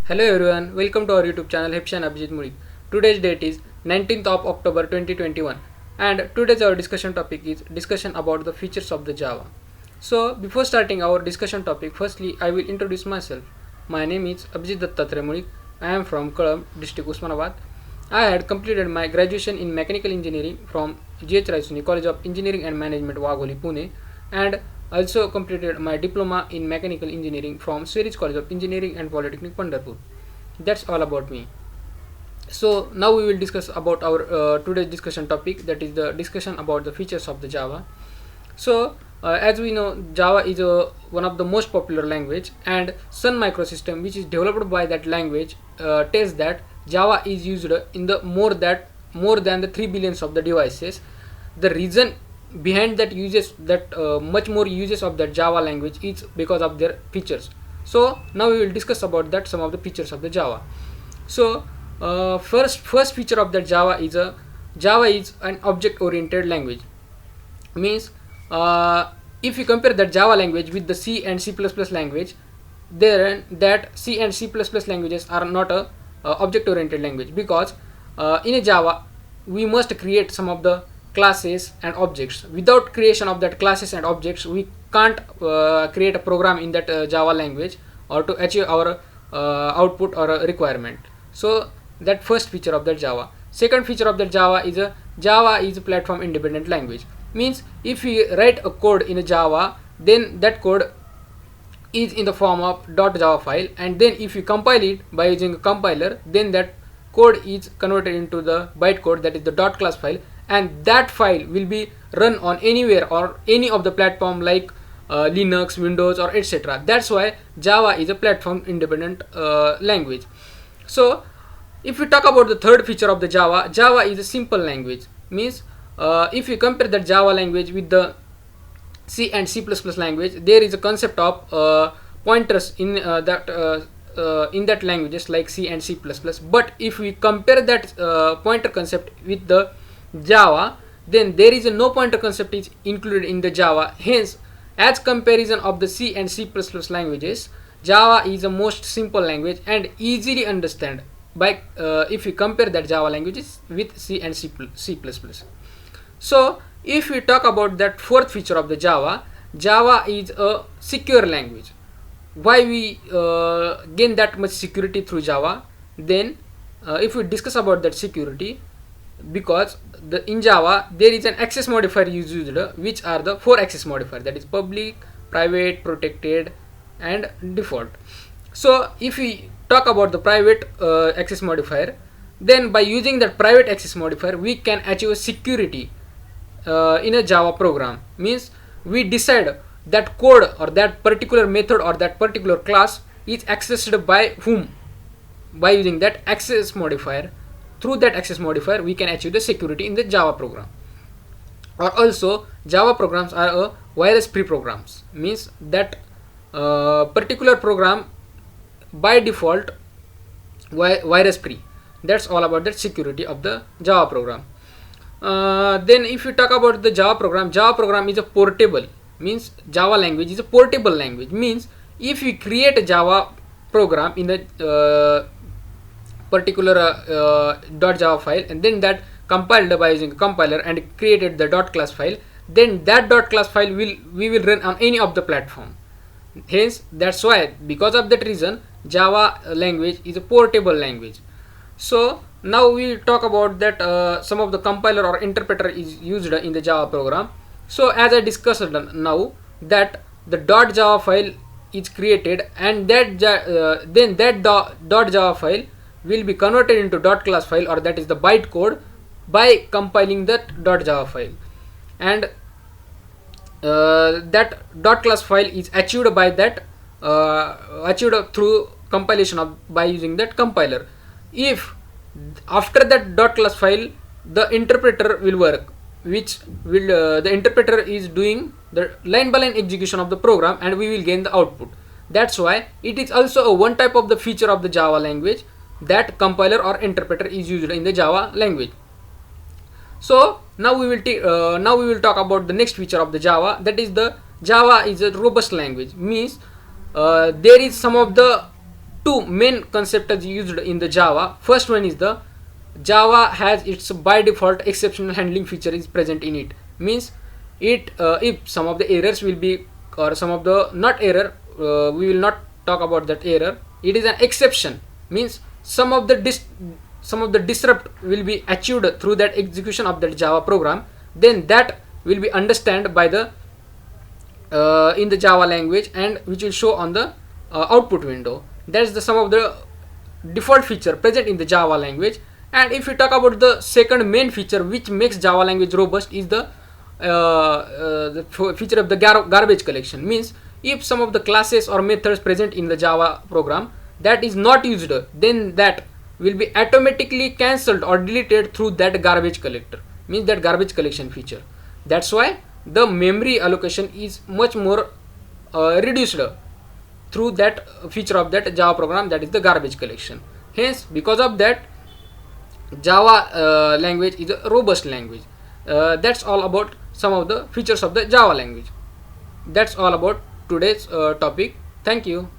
Hello everyone, welcome to our YouTube channel Hepshan Abhijit Mulik. Today's date is 19th of October 2021 and today's our discussion topic is discussion about the features of the Java. So before starting our discussion topic, firstly I will introduce myself. My name is Abhijit Dattatreya Mulik. I am from Kalam, district Usmanabad. I had completed my graduation in mechanical engineering from GH Raisuni College of Engineering and Management Wagholi, Pune, and also completed my diploma in mechanical engineering from Swaraj College of Engineering and Polytechnic Pandharpur. That's all about me. So now we will discuss about our today's discussion topic, that is the discussion about the features of the Java. So as we know, Java is one of the most popular language, and Sun Microsystem, which is developed by that language, tells that Java is used in the more than the 3 billions of the devices. The reason behind that uses that much more uses of that Java language is because of their features. So now we will discuss about that some of the features of the Java. So first feature of that Java is an object oriented language. Means if you compare that Java language with the C and C++ language, then that C and C++ languages are not a object oriented language, because in a Java we must create some of the classes and objects. Without creation of that classes and objects, we can't create a program in that Java language or to achieve our output or a requirement. So that first feature of that Java. Second feature of that Java is a platform independent language. Means if we write a code in a Java, then that code is in the form of .java file, and then if you compile it by using a compiler, then that code is converted into the bytecode, that is the .class file, and that file will be run on anywhere or any of the platform like Linux, Windows, or etc. That's why Java is a platform independent language. So if we talk about the third feature of the Java is a simple language. Means if you compare the Java language with the C and C++ language, there is a concept of pointers in that languages like C and C++. But if we compare that pointer concept with the Java, then there is no pointer concept is included in the Java. Hence, as comparison of the C and C++ languages, Java is the most simple language and easily understand by if we compare that Java languages with C and C++. So if we talk about that fourth feature of the Java is a secure language. Why we gain that much security through Java? Then if we discuss about that security, because in Java there is an access modifier used, which are the 4 access modifier, that is public, private, protected, and default. So if we talk about the private access modifier, then by using that private access modifier we can achieve a security in a Java program. Means we decide that code or that particular method or that particular class is accessed by whom. By using that access modifier, through that access modifier we can achieve the security in the Java program. Or also Java programs are virus free programs. Means that particular program by default virus free. That's all about the security of the Java program. Then if you talk about the Java program is a portable. Means Java language is a portable language. Means if we create a Java program in the particular .java file, and then that compiled by using a compiler and created the .class file, then that .class file we will run on any of the platform. Hence, that's why, because of that reason, Java language is a portable language. So now we talk about that some of the compiler or interpreter is used in the Java program. So as I discussed now, that the .java file is created, and that then that .java file will be converted into .class file, or that is the bytecode, by compiling that .java file, and that .class file is achieved by that achieved through compilation of by using that compiler. If after that .class file the interpreter will work, which will the interpreter is doing the line by line execution of the program, and we will gain the output. That's why it is also a one type of the feature of the Java language, that compiler or interpreter is used in the Java language. So now we will talk about the next feature of the Java, that is the Java is a robust language. Means there is some of the two main concepts used in the Java. First one is the Java has its by default exceptional handling feature is present in it. Means it if some of the errors will be, or some of the not error, we will not talk about that error. It is an exception. Means some of the disrupt will be achieved through that execution of that Java program. Then that will be understood by the in the Java language, and which will show on the output window. That's the some of the default feature present in the Java language. And if we talk about the second main feature which makes Java language robust is the feature of the garbage collection. Means if some of the classes or methods present in the Java program that is not used, then that will be automatically cancelled or deleted through that garbage collector. Means that garbage collection feature. That's why the memory allocation is much more reduced through that feature of that Java program, that is the garbage collection. Hence, because of that, Java language is a robust language. That's all about some of the features of the Java language. That's all about today's topic. Thank you.